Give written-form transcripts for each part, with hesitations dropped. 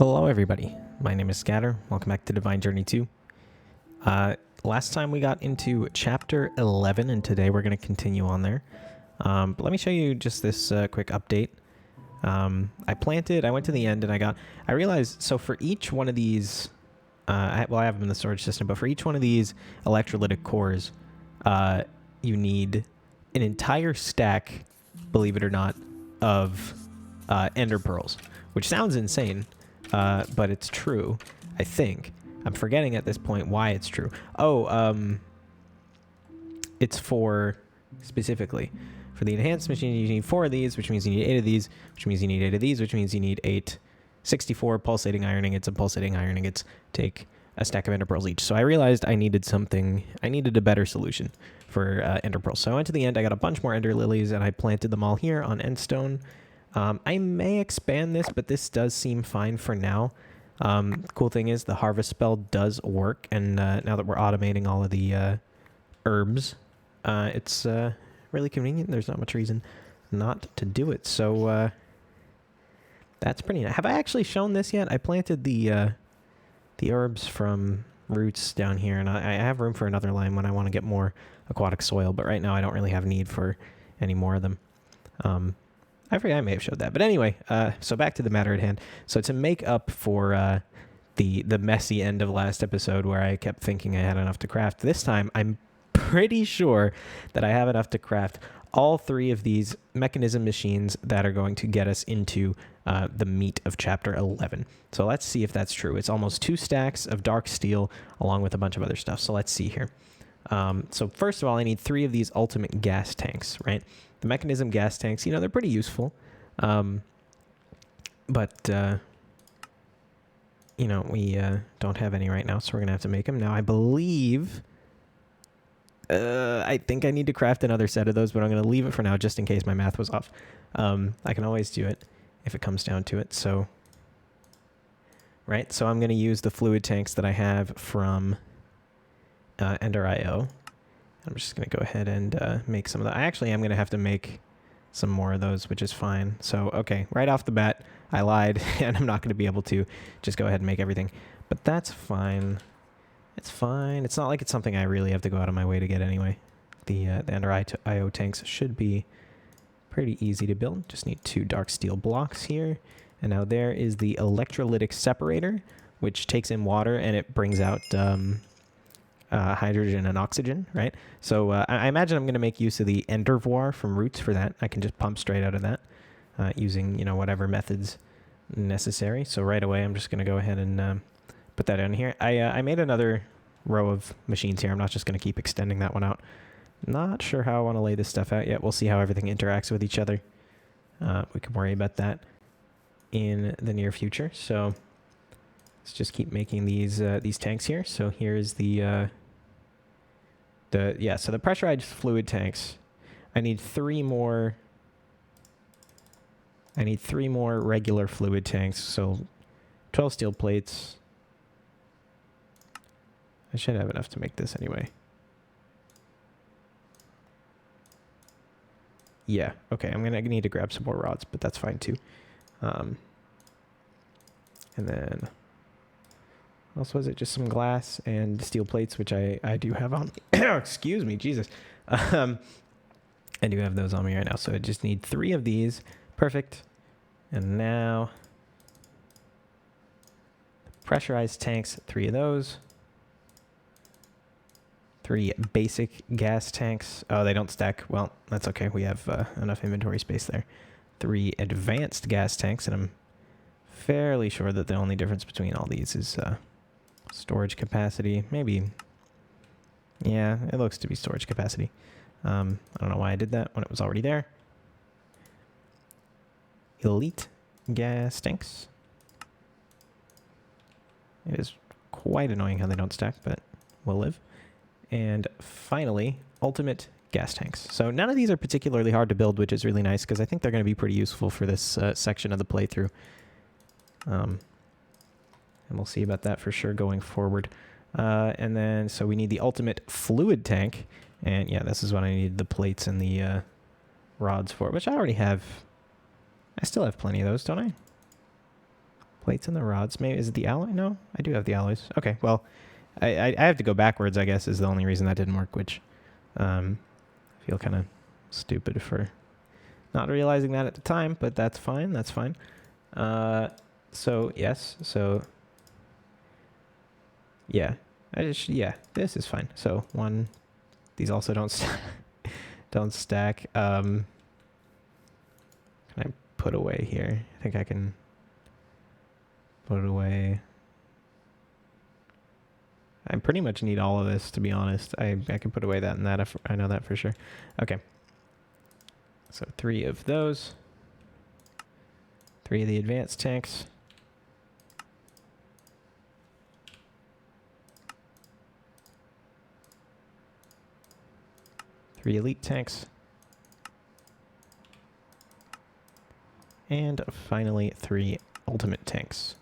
Hello everybody, my name is Scatter. Welcome back to Divine Journey 2. Last time we got into chapter 11 and today we're going to continue on there. But let me show you just this quick update. I went to the end and I realized, so for each one of these, I have them in the storage system, but for each one of these electrolytic cores, you need an entire stack, believe it or not, of ender pearls, which sounds insane. But it's true, I think. I'm forgetting at this point why it's true. It's for, specifically, for the enhanced machine, you need 4 of these, which means you need 8 of these, which means you need 8 of these, which means you need 8 64 pulsating iron ingots, and pulsating iron ingots take a stack of ender pearls each. So I realized I needed a better solution for ender pearls. So I went to the end, I got a bunch more ender lilies, and I planted them all here on endstone. I may expand this, but this does seem fine for now. Cool thing is the harvest spell does work, and now that we're automating all of the herbs, it's really convenient. There's not much reason not to do it. So that's pretty nice. Have I actually shown this yet? I planted the herbs from roots down here, and I have room for another line when I want to get more aquatic soil, but right now I don't really have need for any more of them. I forget, I may have showed that. But anyway, so back to the matter at hand. So to make up for the messy end of last episode where I kept thinking I had enough to craft, this time I'm pretty sure that I have enough to craft all 3 of these mechanism machines that are going to get us into the meat of chapter 11. So let's see if that's true. It's almost 2 stacks of dark steel along with a bunch of other stuff. So let's see here. So first of all, I need 3 of these ultimate gas tanks, right? The mechanism gas tanks, they're pretty useful. But we don't have any right now, so we're going to have to make them. Now, I believe, I think I need to craft another set of those, but I'm going to leave it for now just in case my math was off. I can always do it if it comes down to it. So, right, so I'm going to use the fluid tanks that I have from Ender.io. I'm just going to go ahead and make some of that. I actually am going to have to make some more of those, which is fine. So, okay, right off the bat, I lied, and I'm not going to be able to just go ahead and make everything. But that's fine. It's fine. It's not like it's something I really have to go out of my way to get anyway. The Ender.io tanks should be pretty easy to build. Just need 2 dark steel blocks here. And now there is the Electrolytic Separator, which takes in water, and it brings out hydrogen and oxygen, right? So I imagine I'm going to make use of the Endervoir from roots for that. I can just pump straight out of that using, whatever methods necessary. So right away, I'm just going to go ahead and put that in here. I made another row of machines here. I'm not just going to keep extending that one out. Not sure how I want to lay this stuff out yet. We'll see how everything interacts with each other. We can worry about that in the near future. So let's just keep making these tanks here. So here's the pressurized fluid tanks. I need 3 more regular fluid tanks. So 12 steel plates. I should have enough to make this anyway. Yeah, okay, I'm gonna need to grab some more rods, but that's fine too. And then what else was it? Just some glass and steel plates, which I do have on. Excuse me, Jesus. I do have those on me right now, so I just need 3 of these. Perfect. And now pressurized tanks, 3 of those. 3 basic gas tanks. Oh, they don't stack. Well, that's okay. We have enough inventory space there. 3 advanced gas tanks, and I'm fairly sure that the only difference between all these is storage capacity. Maybe. Yeah, it looks to be storage capacity. I don't know why I did that when it was already there. Elite gas tanks. It is quite annoying how they don't stack, but we'll live. And finally, ultimate gas tanks. So none of these are particularly hard to build, which is really nice because I think they're going to be pretty useful for this section of the playthrough. And we'll see about that for sure going forward. And then, so we need the ultimate fluid tank. And yeah, this is what I need the plates and the rods for, which I already have. I still have plenty of those, don't I? Plates and the rods. Maybe is it the alloy? No, I do have the alloys. Okay, well, I have to go backwards, I guess, is the only reason that didn't work, which I feel kind of stupid for not realizing that at the time, but that's fine. That's fine. So yes, so yeah, yeah, this is fine. So one, these also don't don't stack. Can I put away here? I think I can put it away. I pretty much need all of this, to be honest. I can put away that and that if I know that for sure. Okay. So 3 of those. 3 of the advanced tanks. Three elite tanks. And finally 3 ultimate tanks.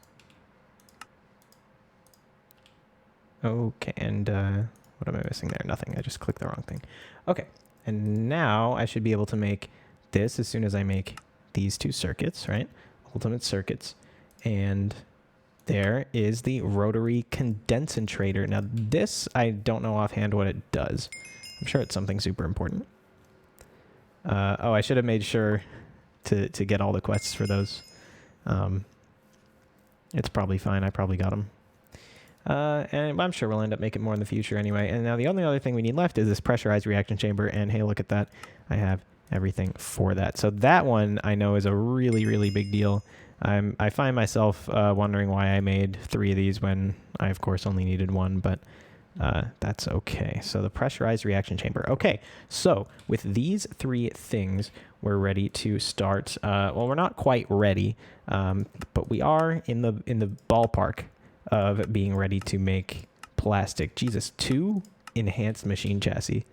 Okay, and what am I missing there? Nothing. I just clicked the wrong thing. Okay, and now I should be able to make this as soon as I make these 2 circuits, right? Ultimate circuits. And there is the rotary condensator. Now this, I don't know offhand what it does. I'm sure it's something super important. Oh, I should have made sure to get all the quests for those. It's probably fine. I probably got them. And I'm sure we'll end up making more in the future anyway. And now the only other thing we need left is this pressurized reaction chamber. And hey, look at that. I have everything for that. So that one I know is a really, really big deal. I find myself wondering why I made 3 of these when I, of course, only needed 1, but that's okay. So the pressurized reaction chamber. Okay, so with these 3 things, we're ready to start. Well, we're not quite ready, but we are in the ballpark of being ready to make plastic. Jesus, 2 enhanced machine chassis.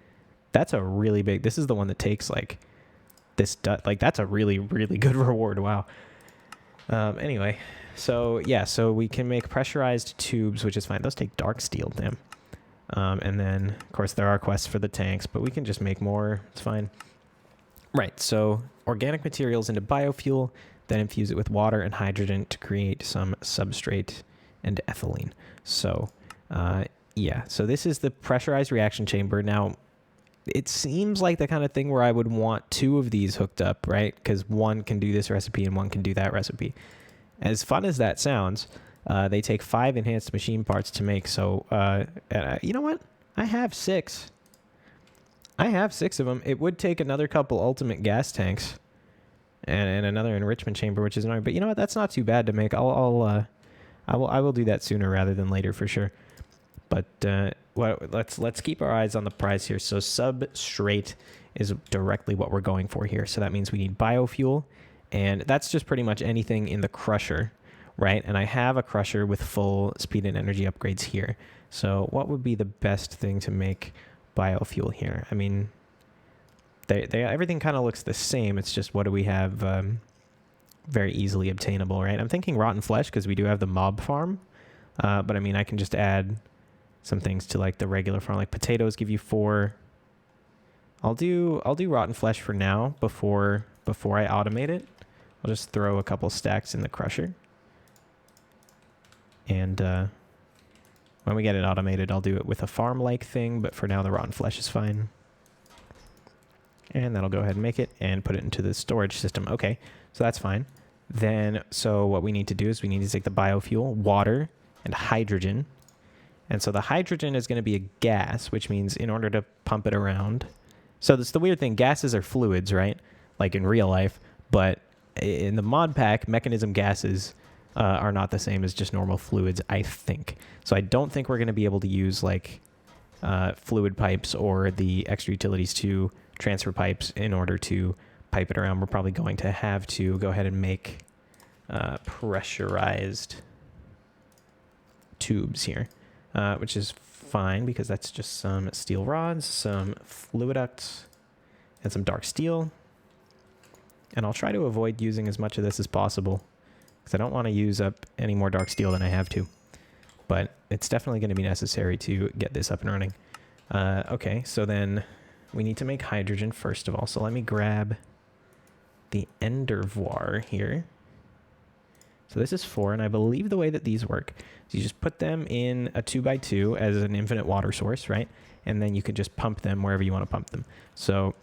That's a really big. This is the one that takes like this. Like that's a really, really good reward. Wow. Anyway, so yeah, so we can make pressurized tubes, which is fine. Those take dark steel, damn. And then, of course, there are quests for the tanks, but we can just make more. It's fine. Right, so organic materials into biofuel, then infuse it with water and hydrogen to create some substrate and ethylene. So, yeah, so this is the pressurized reaction chamber. Now, it seems like the kind of thing where I would want 2 of these hooked up, right? Because one can do this recipe and one can do that recipe. As fun as that sounds, they take 5 enhanced machine parts to make. So, you know what? I have 6. I have 6 of them. It would take another couple ultimate gas tanks and another enrichment chamber, which is annoying. But you know what? That's not too bad to make. I will do that sooner rather than later for sure. But well, let's keep our eyes on the prize here. So substrate is directly what we're going for here. So that means we need biofuel, and that's just pretty much anything in the crusher, right? And I have a crusher with full speed and energy upgrades here. So what would be the best thing to make biofuel here? I mean, everything kind of looks the same. It's just what do we have very easily obtainable, right? I'm thinking rotten flesh because we do have the mob farm. But I mean, I can just add some things to like the regular farm, like potatoes give you 4. I'll do rotten flesh for now before I automate it. I'll just throw a couple stacks in the crusher. And when we get it automated, I'll do it with a farm-like thing, but for now the rotten flesh is fine. And that'll go ahead and make it and put it into the storage system. Okay, so that's fine. Then, so what we need to do is we need to take the biofuel, water, and hydrogen. And so the hydrogen is going to be a gas, which means in order to pump it around. So that's the weird thing. Gases are fluids, right? Like in real life. But in the mod pack, mechanism gases are not the same as just normal fluids, I think. So I don't think we're going to be able to use like fluid pipes or the extra utilities to transfer pipes in order to pipe it around. We're probably going to have to go ahead and make pressurized tubes here. Which is fine because that's just some steel rods, some fluid ducts, and some dark steel. And I'll try to avoid using as much of this as possible because I don't want to use up any more dark steel than I have to. But it's definitely going to be necessary to get this up and running. Okay, so then we need to make hydrogen first of all. So let me grab the endervoir here. So this is 4, and I believe the way that these work is you just put them in a 2x2 as an infinite water source, right? And then you can just pump them wherever you want to pump them. So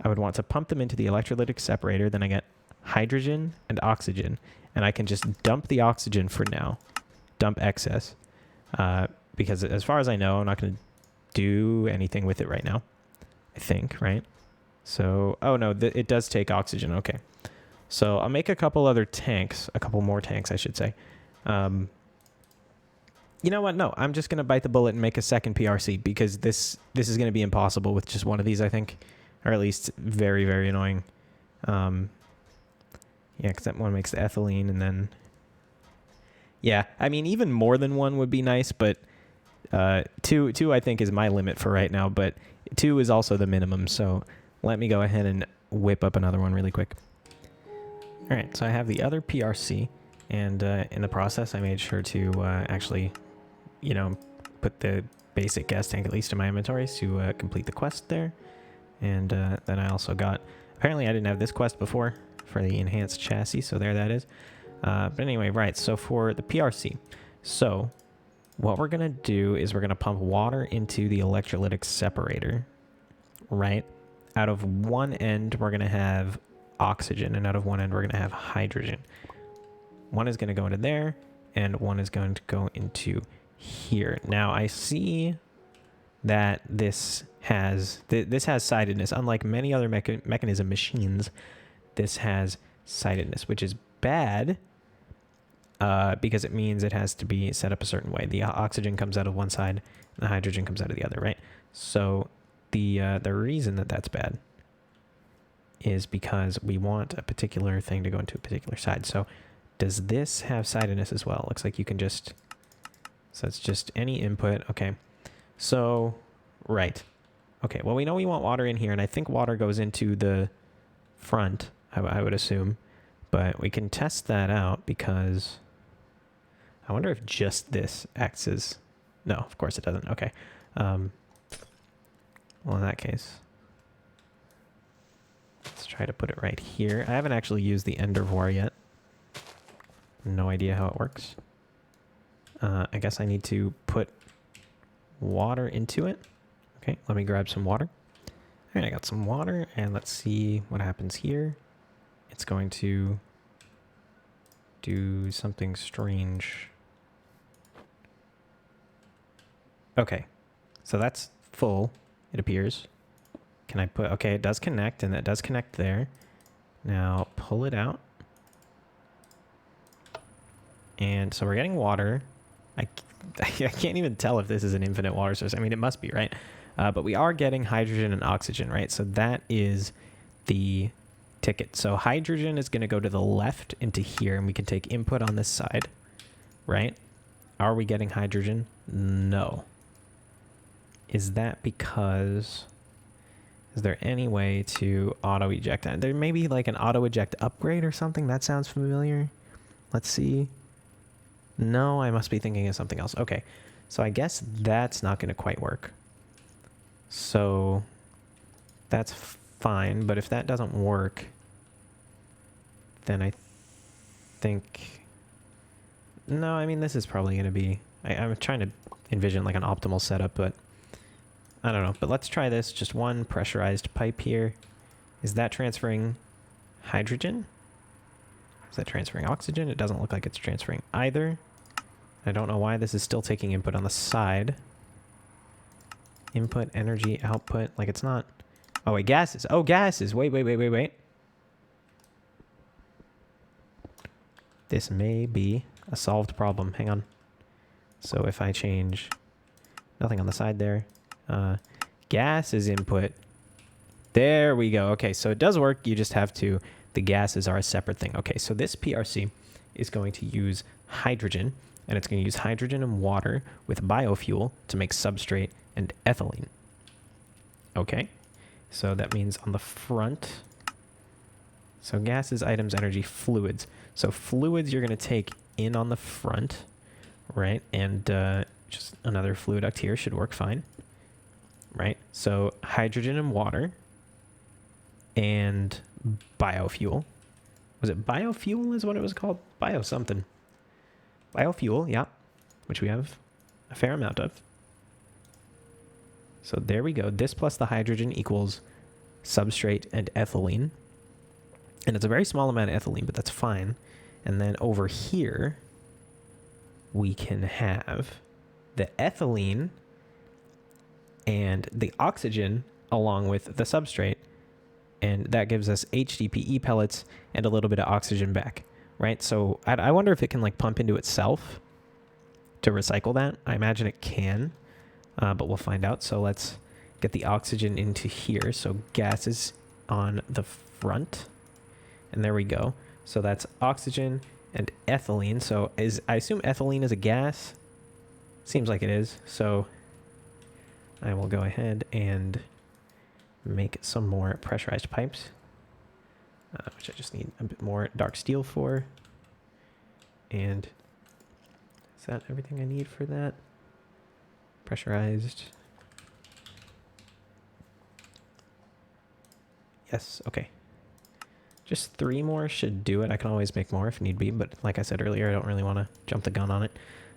I would want to pump them into the electrolytic separator, then I get hydrogen and oxygen, and I can just dump the oxygen for now, dump excess, because as far as I know, I'm not going to do anything with it right now, I think, right? So, oh no, it does take oxygen, okay. So I'll make a couple other tanks, a couple more tanks, I should say. You know what? No, I'm just going to bite the bullet and make a second PRC because this is going to be impossible with just one of these, I think. Or at least very, very annoying. Yeah, because that one makes the ethylene and then... Yeah, I mean, even more than one would be nice, but two I think is my limit for right now, but 2 is also the minimum, so let me go ahead and whip up another one really quick. All right, so I have the other PRC, and in the process, I made sure to actually, you know, put the basic gas tank at least in my inventory to complete the quest there. And then I also got, apparently I didn't have this quest before for the enhanced chassis, so there that is. But anyway, right, so for the PRC, so what we're going to do is we're going to pump water into the electrolytic separator, right? Out of one end, we're going to have oxygen, and out of one end, we're going to have hydrogen. One is going to go into there, and one is going to go into here. Now, I see that this has sidedness. Unlike many other mechanism machines, this has sidedness, which is bad because it means it has to be set up a certain way. The oxygen comes out of one side, and the hydrogen comes out of the other, right? So the reason that that's bad is because we want a particular thing to go into a particular side. So does this have sidedness as well? Looks like you can just... So it's just any input. Okay. So, right. Okay, well, we know we want water in here, and I think water goes into the front, I would assume. But we can test that out because I wonder if just this acts as... No, of course it doesn't. Okay. Well, in that case, let's try to put it right here. I haven't actually used the Endervor yet. No idea how it works. I guess I need to put water into it. Okay, let me grab some water. All right, I got some water, and let's see what happens here. It's going to do something strange. Okay, so that's full, it appears. Can I put... Okay, it does connect, and that does connect there. Now, pull it out. And so we're getting water. I can't even tell if this is an infinite water source. I mean, it must be, right? But we are getting hydrogen and oxygen, right? So that is the ticket. So hydrogen is going to go to the left into here, and we can take input on this side, right? Are we getting hydrogen? No. Is that because... Is there any way to auto-eject that? There may be like an auto-eject upgrade or something. That sounds familiar. Let's see. No, I must be thinking of something else. Okay, so I guess that's not going to quite work. So that's fine, but if that doesn't work, then I think... No, I mean, this is probably going to be... I'm trying to envision like an optimal setup, but I don't know. But let's try this. Just one pressurized pipe here. Is that transferring hydrogen? Is that transferring oxygen? It doesn't look like it's transferring either. I don't know why this is still taking input on the side. Input, energy, output. Like it's not... Oh, wait, gases. Oh, gases. Wait. This may be a solved problem. Hang on. So if I change... Nothing on the side there. Gases input. There we go. Okay, so it does work. You just have to... The gases are a separate thing. Okay, so this PRC is going to use hydrogen, and it's going to use hydrogen and water with biofuel to make substrate and ethylene. Okay, so that means on the front, so gases, items, energy, fluids. So fluids you're going to take in on the front, right? And just another fluid duct here should work fine, right? So hydrogen and water and biofuel. Was it biofuel is what it was called? Bio something. Biofuel, yeah, which we have a fair amount of. So there we go. This plus the hydrogen equals substrate and ethylene. And it's a very small amount of ethylene, but that's fine. And then over here, we can have the ethylene and the oxygen along with the substrate. And that gives us HDPE pellets and a little bit of oxygen back, right? So I wonder if it can like pump into itself to recycle that. I imagine it can, but we'll find out. So let's get the oxygen into here. So gases on the front. And there we go. So that's oxygen and ethylene. So I assume ethylene is a gas. Seems like it is. So I will go ahead and make some more pressurized pipes, which I just need a bit more dark steel for. And is that everything I need for that? Pressurized. Yes, okay. Just 3 more should do it. I can always make more if need be, but like I said earlier, I don't really want to jump the gun on it.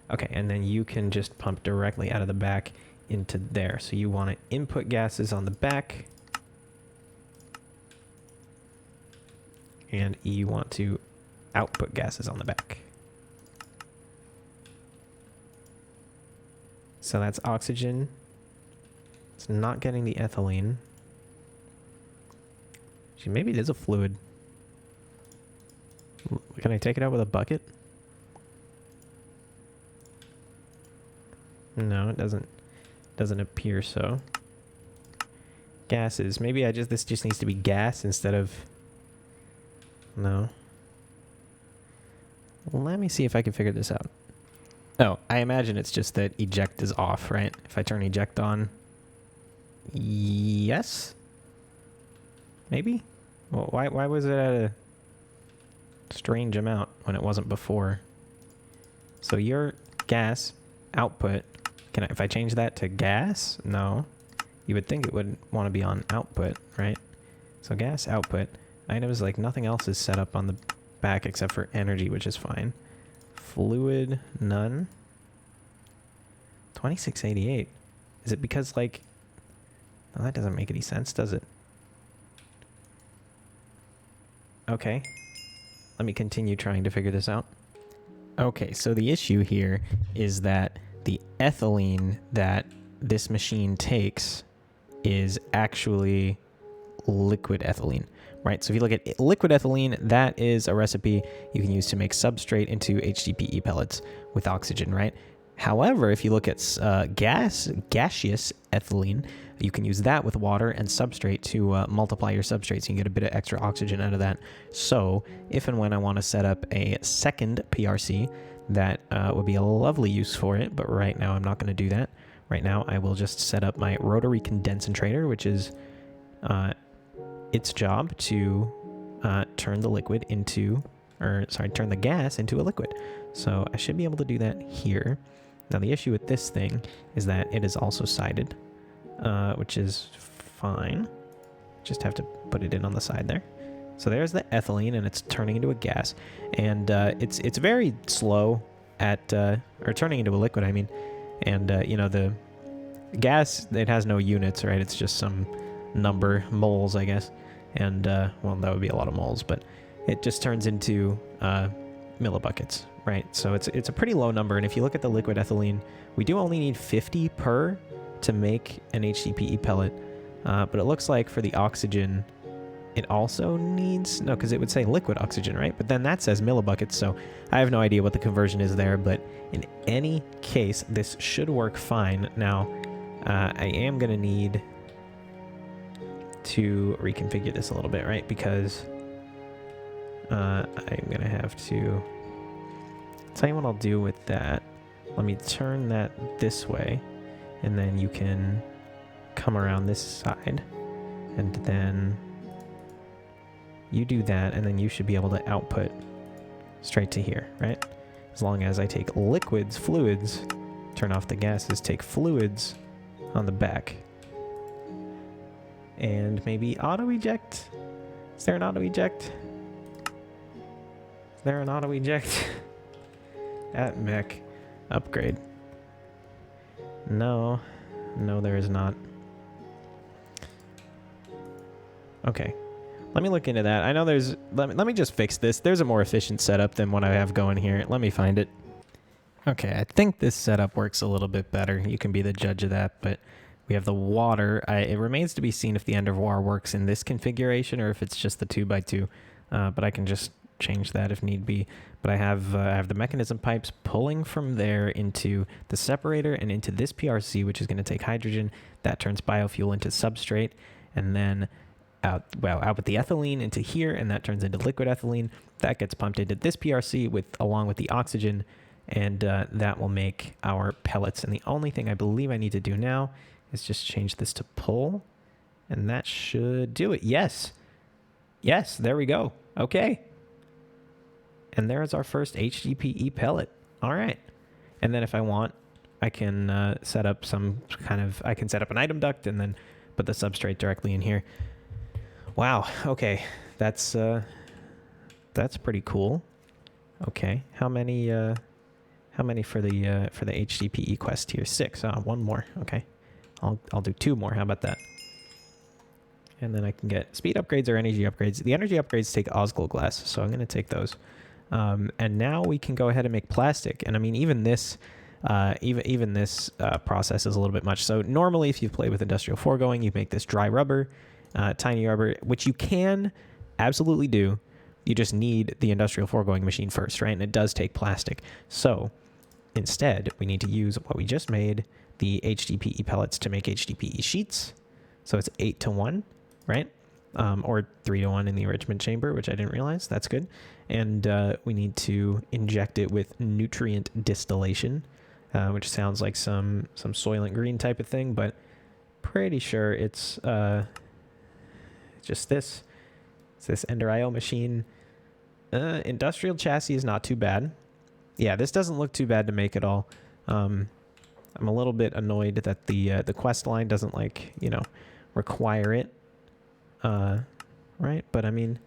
Okay, and then you can just pump directly out of the back into there. So you want to input gases on the back, and you want to output gases on the back. So that's oxygen. It's not getting the ethylene. Maybe it is a fluid. Can I take it out with a bucket? No, it doesn't appear so. Gases. Maybe this just needs to be gas instead of... No. Let me see if I can figure this out. Oh, I imagine it's just that eject is off, right? If I turn eject on... Yes? Maybe? Well, why was it at a strange amount when it wasn't before? So your gas output, if I change that to gas? No. You would think it would want to be on output, right? So gas output. Items like nothing else is set up on the back except for energy, which is fine. Fluid, none. 2688. Is it because like... No, that doesn't make any sense, does it? Okay. Let me continue trying to figure this out. Okay, so the issue here is that the ethylene that this machine takes is actually liquid ethylene, right? So if you look at liquid ethylene, that is a recipe you can use to make substrate into HDPE pellets with oxygen, right? However, if you look at gaseous ethylene, you can use that with water and substrate to multiply your substrate, so you can get a bit of extra oxygen out of that. So if and when I want to set up a second PRC, that would be a lovely use for it, but right now I'm not going to do that. Right now I will just set up my rotary condensator, which is its job to turn the gas into a liquid. So I should be able to do that here. Now the issue with this thing is that it is also sided, which is fine. Just have to put it in on the side there. So there's the ethylene, and it's turning into a gas, and it's very slow at or turning into a liquid, I mean. And you know, the gas, it has no units, right? It's just some number, moles, I guess. And well, that would be a lot of moles, but it just turns into millibuckets, right? So it's a pretty low number. And if you look at the liquid ethylene, we do only need 50 per to make an HDPE pellet, but it looks like for the oxygen it also needs, no, because it would say liquid oxygen, right? But then that says millibuckets, so I have no idea what the conversion is there, but in any case, this should work fine. Now, I am going to need to reconfigure this a little bit, right? Because I'm going to have to tell you what I'll do with that. Let me turn that this way, and then you can come around this side, and then you do that, and then you should be able to output straight to here, right? As long as I take liquids, fluids, turn off the gases, take fluids on the back, and maybe auto eject. Is there an auto eject? there an auto eject? At mech. Upgrade. No. No, there is not. Okay. Let me look into that. I know there's... Let me just fix this. There's a more efficient setup than what I have going here. Let me find it. Okay, I think this setup works a little bit better. You can be the judge of that, but we have the water. It remains to be seen if the End of War works in this configuration or if it's just the 2x2. But I can just change that if need be. But I have the mechanism pipes pulling from there into the separator and into this PRC, which is going to take hydrogen. That turns biofuel into substrate, and then out with the ethylene into here, and that turns into liquid ethylene. That gets pumped into this PRC along with the oxygen, and that will make our pellets. And the only thing I believe I need to do now is just change this to pull, and that should do it. Yes, there we go. Okay. And there's our first HDPE pellet. All right. And then if I want, I can set up I can set up an item duct and then put the substrate directly in here. Wow. Okay. That's pretty cool. Okay. How many for the HDPE quest here? 6. One more. Okay. I'll do 2 more. How about that? And then I can get speed upgrades or energy upgrades. The energy upgrades take Osgil glass, so I'm going to take those. And now we can go ahead and make plastic. And I mean, even this process is a little bit much. So normally, if you play with industrial foregoing, you make this dry rubber, tiny rubber, which you can absolutely do. You just need the industrial foregoing machine first, right? And it does take plastic. So instead, we need to use what we just made, the HDPE pellets, to make HDPE sheets. So it's 8-to-1, right? Or 3-to-1 in the enrichment chamber, which I didn't realize. That's good. And we need to inject it with nutrient distillation, which sounds like some Soylent Green type of thing, but pretty sure it's just this. It's this Ender IO machine. Industrial chassis is not too bad. Yeah, this doesn't look too bad to make at all. I'm a little bit annoyed that the quest line doesn't require it. Right? But I mean,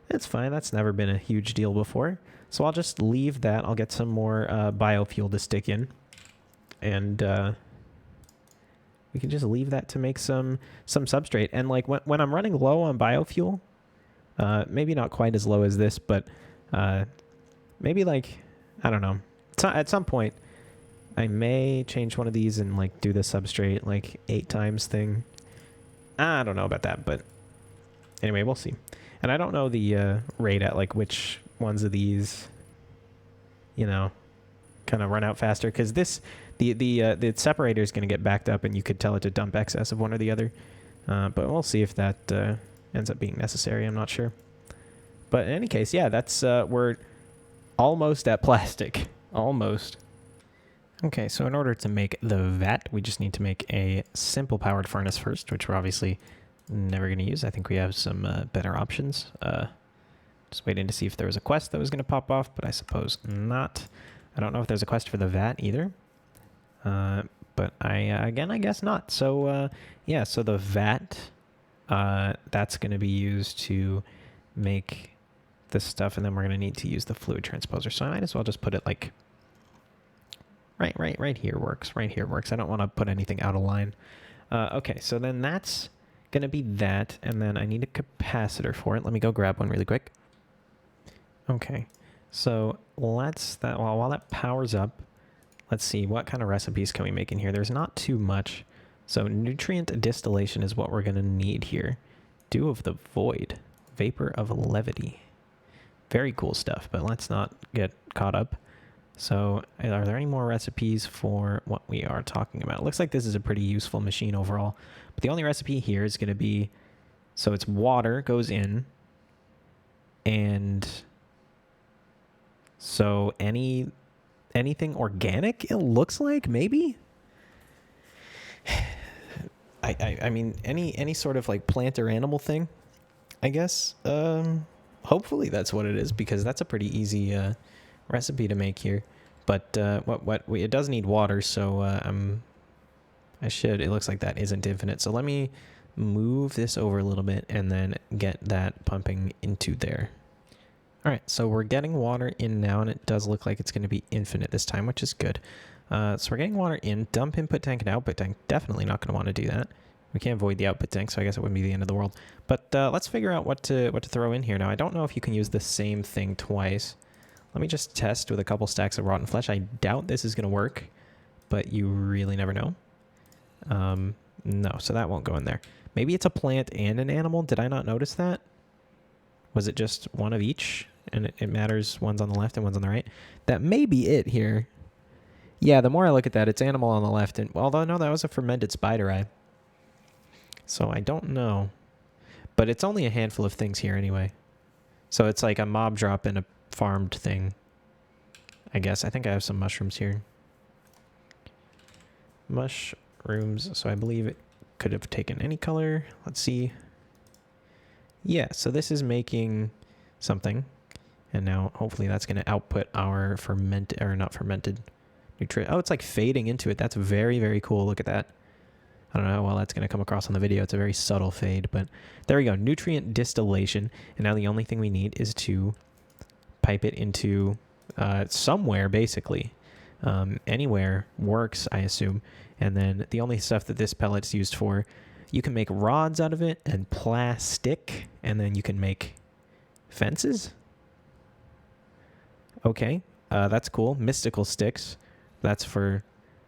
it's fine. That's never been a huge deal before. So I'll just leave that. I'll get some more biofuel to stick in. And we can just leave that to make some substrate. And like when I'm running low on biofuel, maybe not quite as low as this, but maybe like, I don't know. At some point, I may change one of these and like do the substrate like 8 times thing. I don't know about that, but anyway, we'll see. And I don't know the rate at like which ones of these, kind of run out faster, because the separator is going to get backed up, and you could tell it to dump excess of one or the other. But we'll see if that ends up being necessary. I'm not sure. But in any case, yeah, that's we're almost at plastic. Almost. Okay, so in order to make the vat, we just need to make a simple powered furnace first, which we're obviously never going to use. I think we have some better options. Just waiting to see if there was a quest that was going to pop off, but I suppose not. I don't know if there's a quest for the vat either. But I guess not. So, yeah, so the vat, that's going to be used to make this stuff, and then we're going to need to use the fluid transposer. So I might as well just put it like right here works. Right here works. I don't want to put anything out of line. Okay, so then that's going to be that, and then I need a capacitor for it. Let me go grab one really quick. Okay, so while that powers up, let's see, what kind of recipes can we make in here? There's not too much. So nutrient distillation is what we're going to need here. Dew of the Void. Vapor of Levity. Very cool stuff, but let's not get caught up. So are there any more recipes for what we are talking about? It looks like this is a pretty useful machine overall. But the only recipe here is going to be, so it's water goes in, and so anything organic, it looks like, maybe? I mean, any sort of like plant or animal thing, I guess. Hopefully that's what it is, because that's a pretty easy recipe to make here. But it does need water, so it looks like that isn't infinite. So let me move this over a little bit and then get that pumping into there. All right, so we're getting water in now, and it does look like it's going to be infinite this time, which is good. So we're getting water in. Dump input tank and output tank. Definitely not going to want to do that. We can't void the output tank, so I guess it wouldn't be the end of the world. But let's figure out what to throw in here. Now, I don't know if you can use the same thing twice. Let me just test with a couple stacks of rotten flesh. I doubt this is going to work, but you really never know. No, so that won't go in there. Maybe it's a plant and an animal. Did I not notice that? Was it just one of each? And it matters one's on the left and one's on the right? That may be it here. Yeah, the more I look at that, it's animal on the left. And although, no, that was a fermented spider eye. So I don't know. But it's only a handful of things here anyway. So it's like a mob drop and a farmed thing. I guess. I think I have some mushrooms here. Mushrooms. So I believe it could have taken any color. Let's see. Yeah, so this is making something. And now hopefully that's going to output our fermented, or not fermented, nutrient. Oh, it's like fading into it. That's very, very cool. Look at that. I don't know how well that's going to come across on the video. It's a very subtle fade, but there we go. Nutrient distillation. And now the only thing we need is to pipe it into somewhere, basically. Anywhere works, I assume. And then the only stuff that this pellet's used for, you can make rods out of it and plastic, and then you can make fences. Okay, that's cool. Mystical sticks. That's for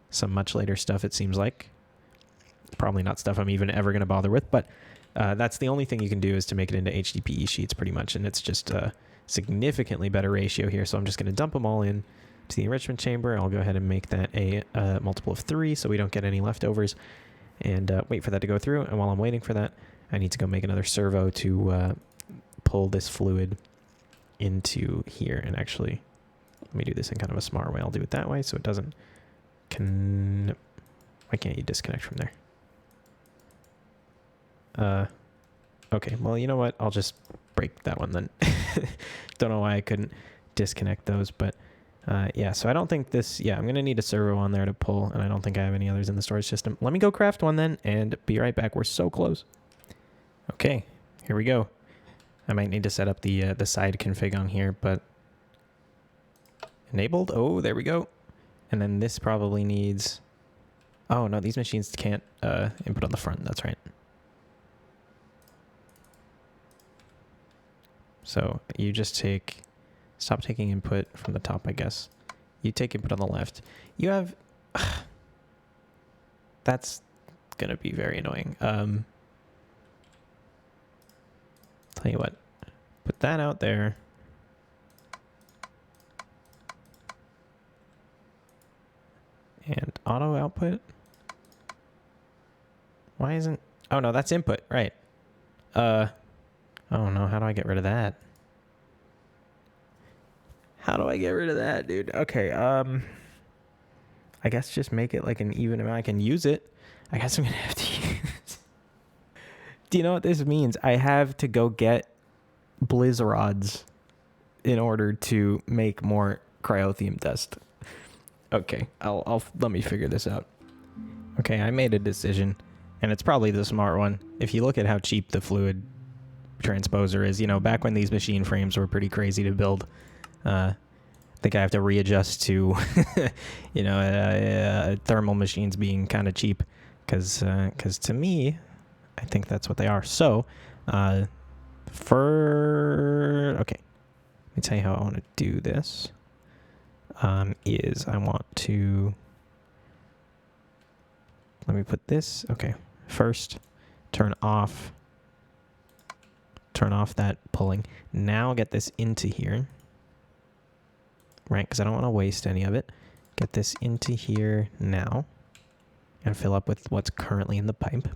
some much later stuff, it seems like. Probably not stuff I'm even ever going to bother with, but that's the only thing you can do is to make it into HDPE sheets pretty much, and it's just a significantly better ratio here, so I'm just going to dump them all in to the enrichment chamber. I'll go ahead and make that a multiple of 3 so we don't get any leftovers, and wait for that to go through. And while I'm waiting for that, I need to go make another servo to pull this fluid into here. And actually, let me do this in kind of a smart way. I'll do it that way so it doesn't why can't you disconnect from there? Okay, well, you know what? I'll just break that one then. Don't know why I couldn't disconnect those, but yeah, so I don't think this, yeah, I'm going to need a servo on there to pull, and I don't think I have any others in the storage system. Let me go craft one then, and be right back. We're so close. Okay, here we go. I might need to set up the side config on here, but enabled. Oh, there we go. And then this probably needs, oh no, these machines can't input on the front. That's right. So you just stop taking input from the top, I guess. You take input on the left. You have, that's going to be very annoying. Tell you what, put that out there. And auto output. Why isn't, oh no, that's input, right. Oh no, how do I get rid of that? How do I get rid of that, dude? Okay, I guess just make it like an even amount. I can use it. I guess I'm gonna have to use. Do you know what this means? I have to go get Blizzrods in order to make more cryotheme dust. Okay, I'll let me figure this out. Okay, I made a decision, and it's probably the smart one. If you look at how cheap the fluid transposer is, you know, back when these machine frames were pretty crazy to build, I think I have to readjust to, you know, thermal machines being kind of cheap, because to me, I think that's what they are. So, okay, let me tell you how I want to do this. Is I want to, let me put this, okay, first turn off that pulling. Now get this into here, right, because I don't want to waste any of it. Get this into here now and fill up with what's currently in the pipe.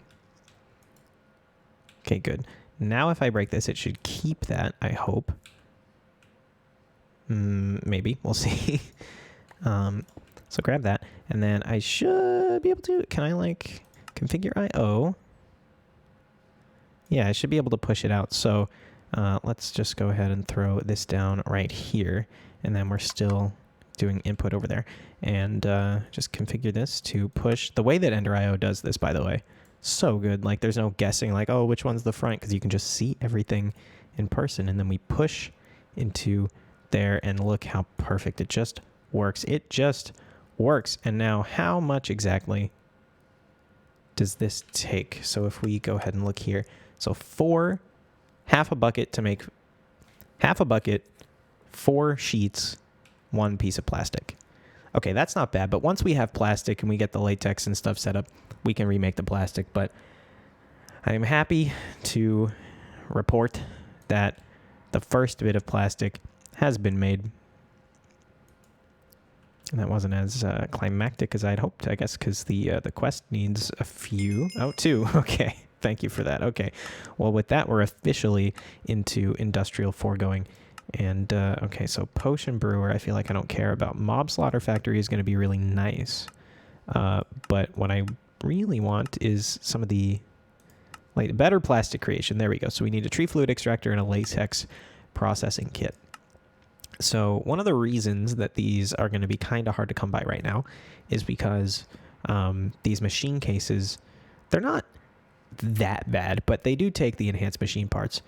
Okay, good. Now if I break this, it should keep that, I hope. Maybe, we'll see. So grab that, and then I should be able to, can I like configure IO? Yeah, I should be able to push it out. So let's just go ahead and throw this down right here, and then we're still doing input over there. And just configure this to push. The way that Ender IO does this, by the way, so good. Like there's no guessing like, oh, which one's the front, because you can just see everything in person. And then we push into there, and look how perfect it just works. It just works. And now how much exactly does this take? So if we go ahead and look here, so half a bucket to make half a bucket, 4 sheets, 1 piece of plastic. Okay, that's not bad, but once we have plastic and we get the latex and stuff set up, we can remake the plastic. But I am happy to report that the first bit of plastic has been made. And that wasn't as climactic as I'd hoped, I guess, because the quest needs a few. Oh, 2. Okay, thank you for that. Okay, well, with that, we're officially into industrial foregoing. And, okay, so Potion Brewer, I feel like I don't care about. Mob Slaughter Factory is going to be really nice. But what I really want is some of the better plastic creation. There we go. So we need a tree fluid extractor and a latex processing kit. So one of the reasons that these are going to be kind of hard to come by right now is because these machine cases, they're not that bad, but they do take the enhanced machine parts,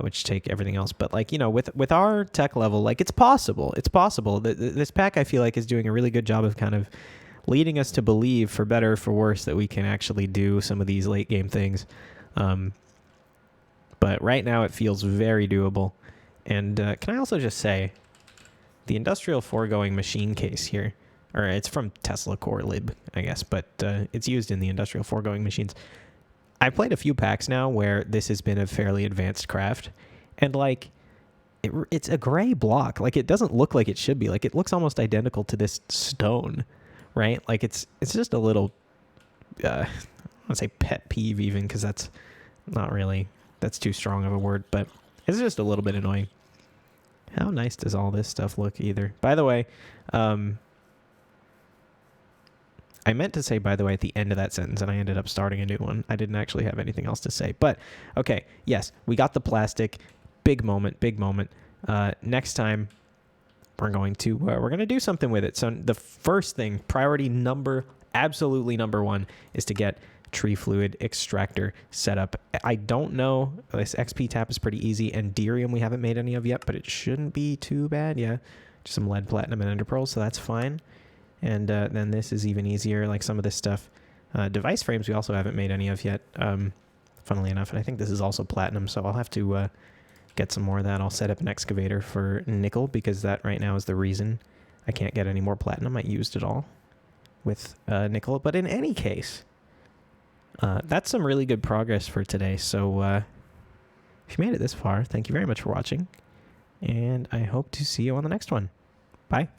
which take everything else. But like, you know, with our tech level, like it's possible. It's possible. This pack, I feel like, is doing a really good job of kind of leading us to believe, for better or for worse, that we can actually do some of these late game things. But right now it feels very doable. And can I also just say, the industrial foregoing machine case here, or it's from Tesla Core Lib, I guess, but it's used in the industrial foregoing machines. I've played a few packs now where this has been a fairly advanced craft, and like it's a gray block. Like it doesn't look like it should be. Like it looks almost identical to this stone, right? Like it's just a little, I want to say pet peeve even, because that's not really, that's too strong of a word, but it's just a little bit annoying. How nice does all this stuff look either? By the way, I meant to say, by the way, at the end of that sentence, and I ended up starting a new one. I didn't actually have anything else to say. But, okay, yes, we got the plastic. Big moment, big moment. Next time, we're going to do something with it. So the first thing, absolutely number 1, is to get tree fluid extractor set up. I don't know, this XP tap is pretty easy, and Derium we haven't made any of yet, but it shouldn't be too bad. Yeah, just some lead, platinum, and ender pearls, so that's fine. And then this is even easier, like some of this stuff. Device frames we also haven't made any of yet, funnily enough, and I think this is also platinum, so I'll have to get some more of that. I'll set up an excavator for nickel, because that right now is the reason I can't get any more platinum. I used it all with nickel, but in any case, that's some really good progress for today. So if you made it this far, thank you very much for watching, and I hope to see you on the next one. Bye.